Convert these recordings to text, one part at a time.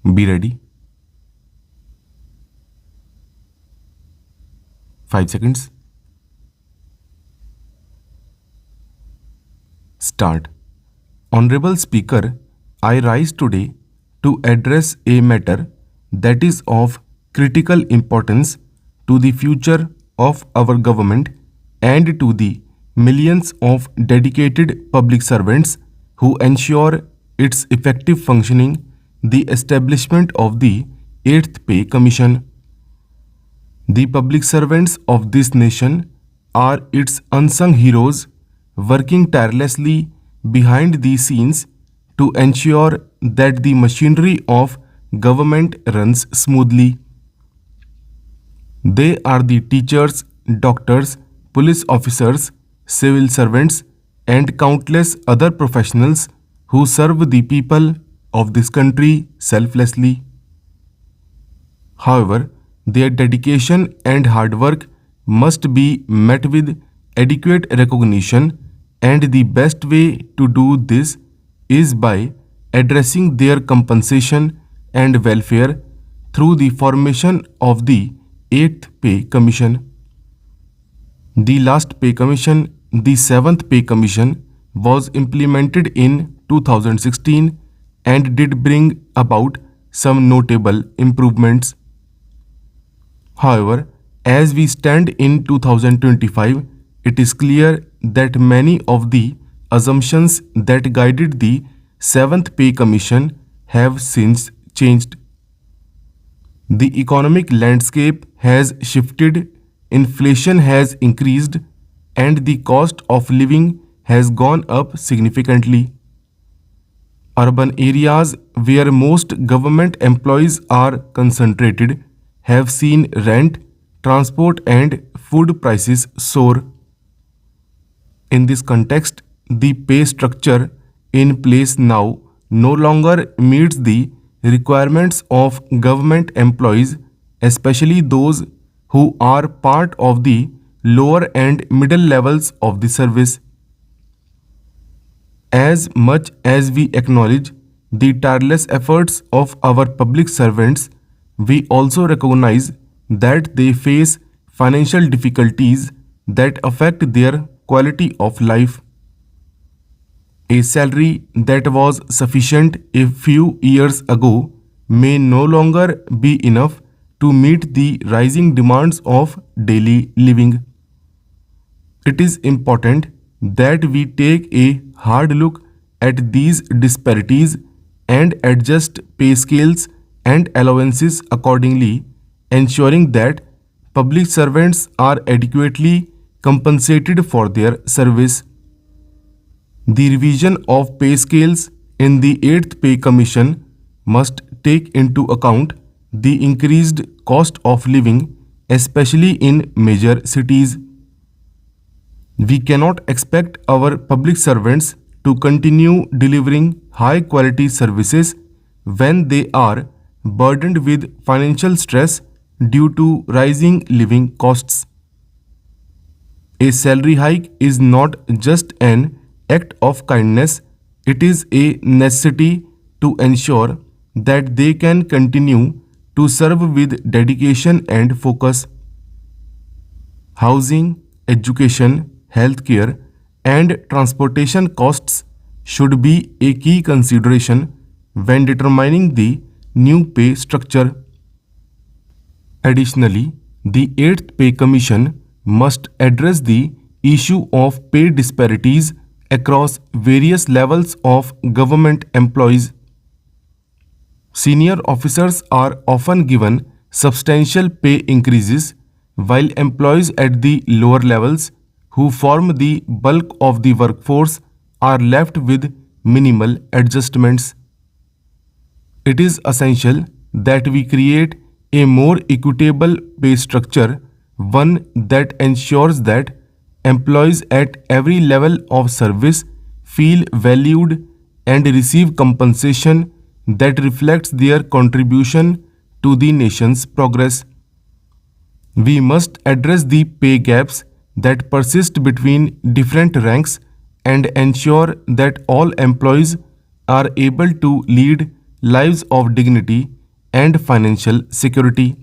Be ready. 5 seconds. Start. Honorable Speaker, I rise today to address a matter that is of critical importance to the future of our government and to the millions of dedicated public servants who ensure its effective functioning, the establishment of the 8th Pay Commission. The public servants of this nation are its unsung heroes, working tirelessly behind the scenes to ensure that the machinery of government runs smoothly. They are the teachers, doctors, police officers, civil servants, and countless other professionals who serve the people of this country selflessly. However, their dedication and hard work must be met with adequate recognition, and the best way to do this is by addressing their compensation and welfare through the formation of the 8th Pay Commission. The last Pay Commission, the 7th Pay Commission, was implemented in 2016 and did bring about some notable improvements. However, as we stand in 2025, it is clear that many of the assumptions that guided the 7th Pay Commission have since changed. The economic landscape has shifted, inflation has increased, and the cost of living has gone up significantly. Urban areas where most government employees are concentrated have seen rent, transport, and food prices soar. In this context, the pay structure in place now no longer meets the requirements of government employees, especially those who are part of the lower and middle levels of the service. As much as we acknowledge the tireless efforts of our public servants, we also recognize that they face financial difficulties that affect their quality of life. A salary that was sufficient a few years ago may no longer be enough to meet the rising demands of daily living. It is important that we take a hard look at these disparities and adjust pay scales and allowances accordingly, ensuring that public servants are adequately compensated for their service. The revision of pay scales in the 8th Pay Commission must take into account the increased cost of living, especially in major cities. We cannot expect our public servants to continue delivering high quality services when they are burdened with financial stress due to rising living costs. A salary hike is not just an act of kindness, it is a necessity to ensure that they can continue to serve with dedication and focus. Housing, education, healthcare, and transportation costs should be a key consideration when determining the new pay structure. Additionally, the 8th Pay Commission must address the issue of pay disparities across various levels of government employees. Senior officers are often given substantial pay increases, while employees at the lower levels, who form the bulk of the workforce, are left with minimal adjustments. It is essential that we create a more equitable pay structure, one that ensures that employees at every level of service feel valued and receive compensation that reflects their contribution to the nation's progress. We must address the pay gaps that persist between different ranks and ensure that all employees are able to lead lives of dignity and financial security.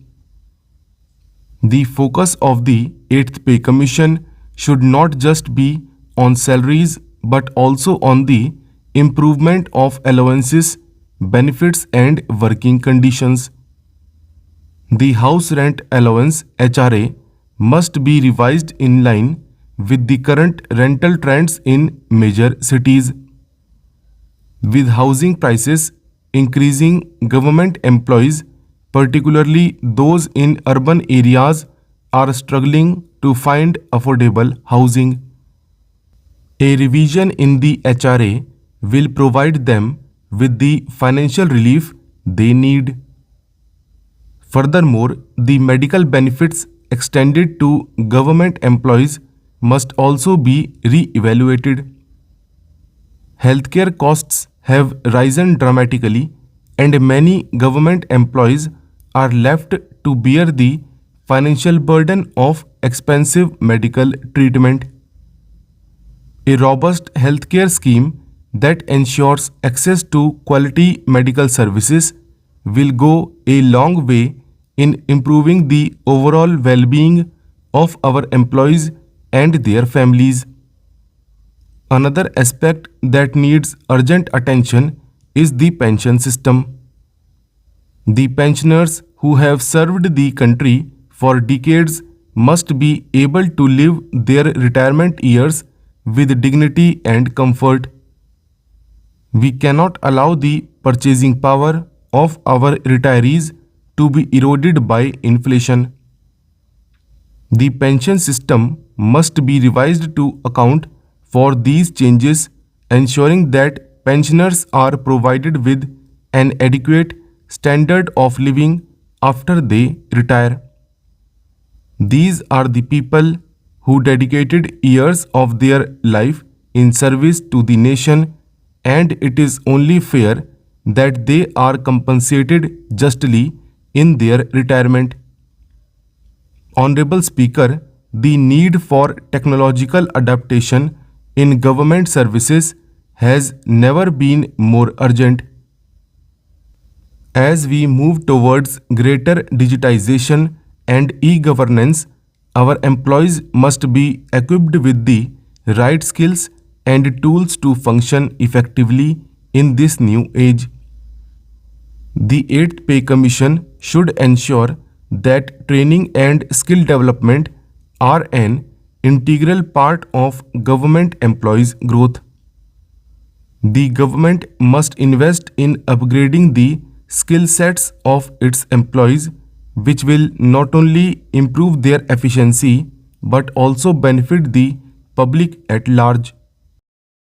The focus of the 8th Pay Commission should not just be on salaries but also on the improvement of allowances, benefits and working conditions. The house rent allowance HRA must be revised in line with the current rental trends in major cities. With housing prices increasing, government employees, particularly those in urban areas, are struggling to find affordable housing. A revision in the HRA will provide them with the financial relief they need. Furthermore, the medical benefits extended to government employees must also be re-evaluated. Healthcare costs have risen dramatically, and many government employees are left to bear the financial burden of expensive medical treatment. A robust healthcare scheme that ensures access to quality medical services will go a long way in improving the overall well-being of our employees and their families. Another aspect that needs urgent attention is the pension system. The pensioners who have served the country for decades must be able to live their retirement years with dignity and comfort. We cannot allow the purchasing power of our retirees to be eroded by inflation. The pension system must be revised to account for these changes, ensuring that pensioners are provided with an adequate standard of living after they retire. These are the people who dedicated years of their life in service to the nation, and it is only fair that they are compensated justly in their retirement. Honorable Speaker, the need for technological adaptation in government services has never been more urgent. As we move towards greater digitization and e-governance, our employees must be equipped with the right skills and tools to function effectively in this new age. The 8th Pay Commission should ensure that training and skill development are an integral part of government employees' growth. The government must invest in upgrading the skill sets of its employees, which will not only improve their efficiency but also benefit the public at large.